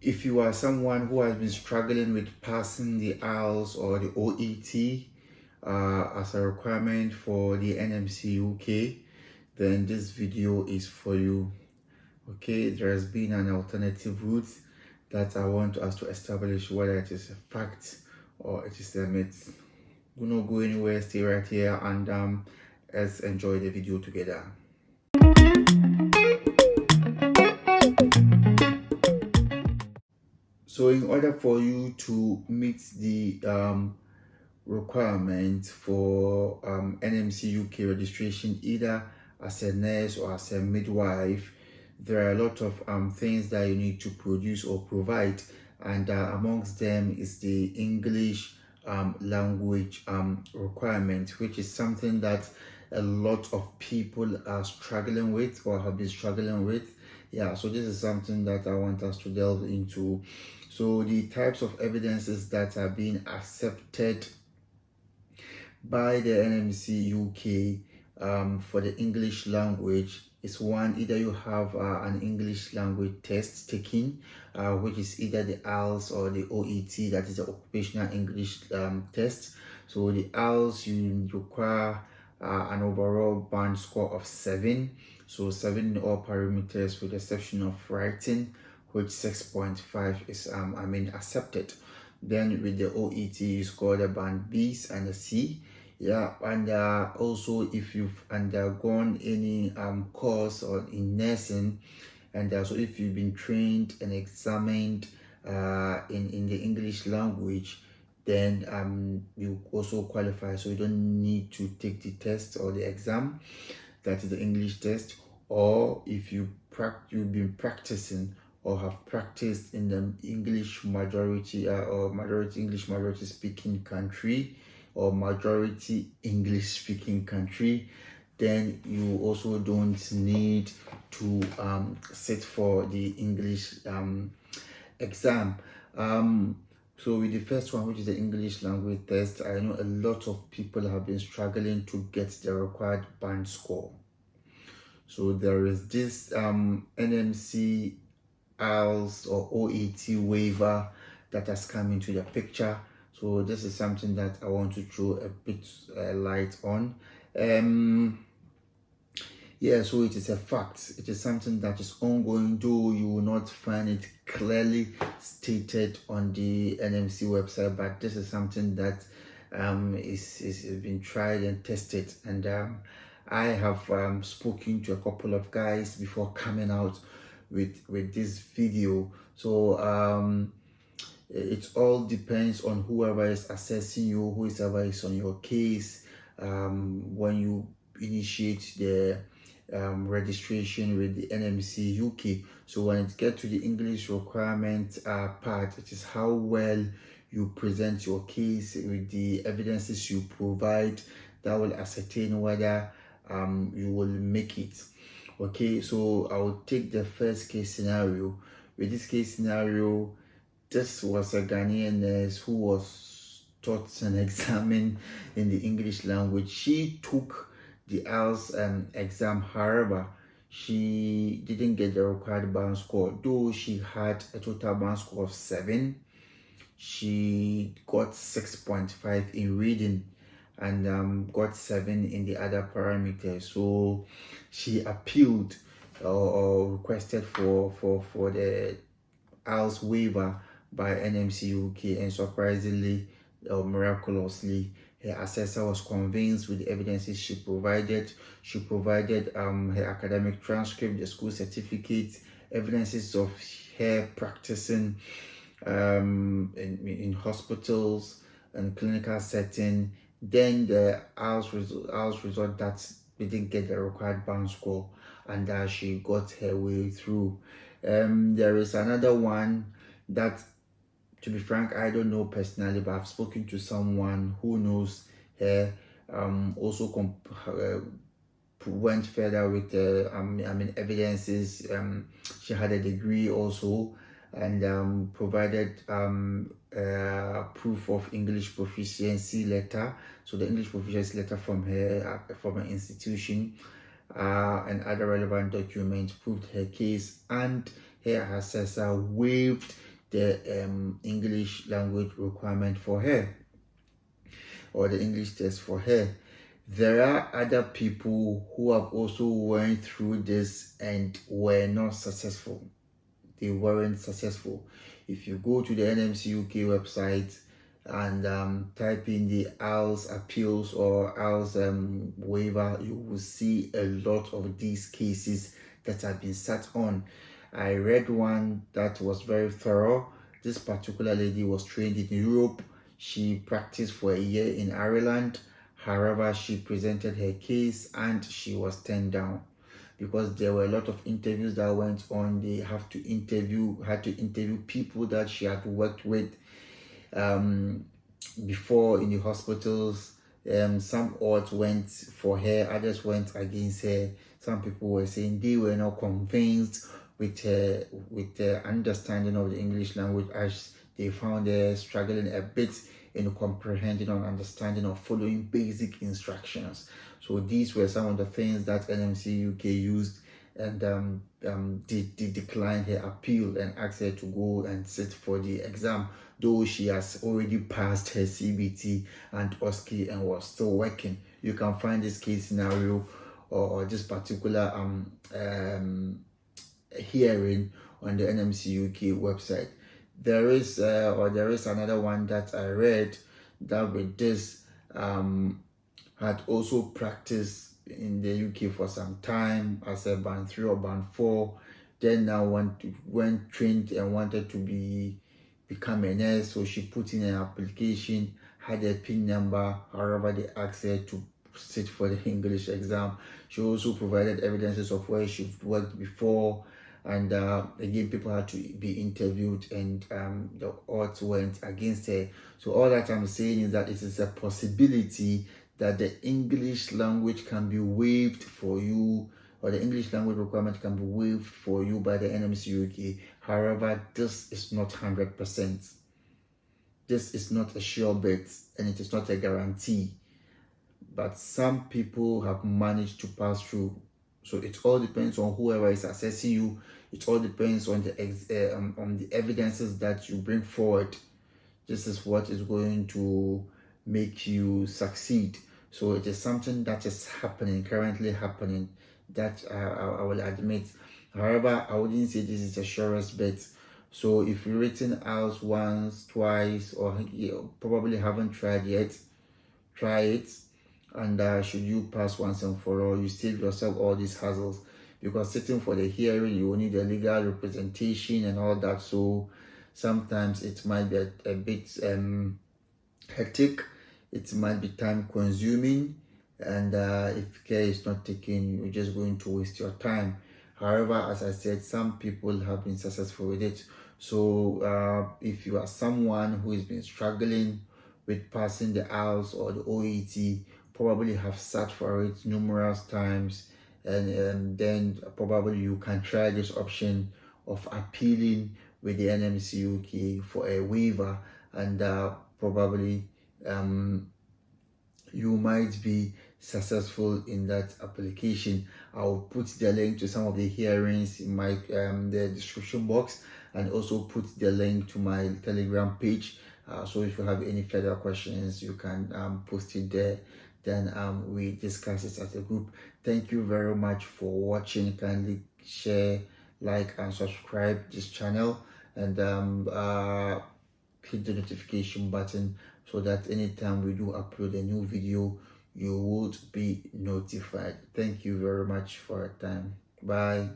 If you are someone who has been struggling with passing the IELTS or the OET as a requirement for the NMC UK, then this video is for you. Okay, there has been an alternative route that I want us to establish whether it is a fact or it is a myth. Do not go anywhere, stay right here, and let's enjoy the video together. So in order for you to meet the requirement for NMC UK registration, either as a nurse or as a midwife, there are a lot of things that you need to produce or provide, and amongst them is the English language requirement, which is something that a lot of people are struggling with or have been struggling with. Yeah, so this is something that I want us to delve into. So the types of evidences that are being accepted by the NMC UK for the English language is one, either you have an English language test taken, which is either the IELTS or the OET, that is the occupational English test. So the IELTS, you require an overall band score of 7, so 7 in all parameters with the exception of writing, which 6.5 is accepted. Then with the OET, you score the band B's and the C. Yeah, and also if you've undergone any course or in nursing, and so if you've been trained and examined in the English language, then you also qualify, so you don't need to take the test or the exam, that is the English test. Or if you've been practicing or have practiced in the English majority or majority English majority speaking country or majority English speaking country, then you also don't need to sit for the English exam. So with the first one, which is the English language test, I know a lot of people have been struggling to get the required band score. So there is this NMC IELTS or Oet waiver that has come into the picture. So this is something that I want to throw a bit light on. Yeah, so it is a fact. It is something that is ongoing, though you will not find it clearly stated on the NMC website, but this is something that is been tried and tested, and I have spoken to a couple of guys before coming out with this video. So it all depends on whoever is assessing you, whoever is on your case when you initiate the registration with the NMC UK. So when it gets to the English requirement part, it is how well you present your case with the evidences you provide that will ascertain whether you will make it. Okay, so I will take the first case scenario. With this case scenario, this was a Ghanaian nurse who was taught and examined in the English language. She took the IELTS exam, however, she didn't get the required band score. Though she had a total band score of 7, she got 6.5 in reading and got 7 in the other parameters. So she appealed or requested for the IELTS waiver by NMC UK, and surprisingly or miraculously, her assessor was convinced with the evidences she provided. She provided her academic transcript, the school certificate, evidences of her practicing in hospitals and clinical setting. Then the IELTS result that didn't get the required band score, and she got her way through. There is another one that, to be frank, I don't know personally, but I've spoken to someone who knows her. Also went further with evidences. She had a degree also, and provided proof of English proficiency letter. So the English proficiency letter from her institution and other relevant documents proved her case, and her assessor waived the English language requirement for her, or the English test for her. There are other people who have also went through this and were not successful. They weren't successful. If you go to the NMC UK website and type in the IELTS appeals or IELTS waiver, you will see a lot of these cases that have been sat on. I read one that was very thorough. This particular lady was trained in Europe. She practiced for a year in Ireland. However, she presented her case and she was turned down because there were a lot of interviews that went on. They had to interview people that she had worked with before in the hospitals. Some odds went for her, others went against her. Some people were saying they were not convinced with the understanding of the English language, as they found her struggling a bit in comprehending and understanding or following basic instructions. So these were some of the things that NMC UK used, and they declined her appeal and asked her to go and sit for the exam, though she has already passed her CBT and OSCE and was still working. You can find this case scenario or this particular hearing on the NMC UK website. There is another one that I read that with this had also practiced in the UK for some time as a band 3 or band 4, then now went trained and wanted to become a nurse. So she put in an application, had a PIN number. However, they asked her to sit for the English exam. She also provided evidences of where she worked before, and again, people had to be interviewed, and the odds went against her. So all that I'm saying is that it is a possibility that the English language can be waived for you, or the English language requirement can be waived for you by the NMC UK. However, this is not 100%. This is not a sure bet, and it is not a guarantee. But some people have managed to pass through. So it all depends on whoever is assessing you. It all depends on the evidences that you bring forward. This is what is going to make you succeed. So it is something that is currently happening, that I will admit. However, I wouldn't say this is a surest bet. So if you've written IELTS once, twice, or you probably haven't tried yet, try it. And should you pass once and for all, you save yourself all these hassles, because sitting for the hearing, you will need a legal representation and all that. So sometimes it might be a bit hectic, it might be time consuming, and if care is not taken, you're just going to waste your time. However, as I said, some people have been successful with it. So if you are someone who has been struggling with passing the IELTS or the OET, probably have sat for it numerous times, and then probably you can try this option of appealing with the NMC UK for a waiver, and probably you might be successful in that application. I'll put the link to some of the hearings in my the description box, and also put the link to my Telegram page. So if you have any further questions, you can post it there. Then we discuss it as a group. Thank you very much for watching. Kindly share, like, and subscribe this channel, and hit the notification button so that anytime we do upload a new video, you would be notified. Thank you very much for your time. Bye.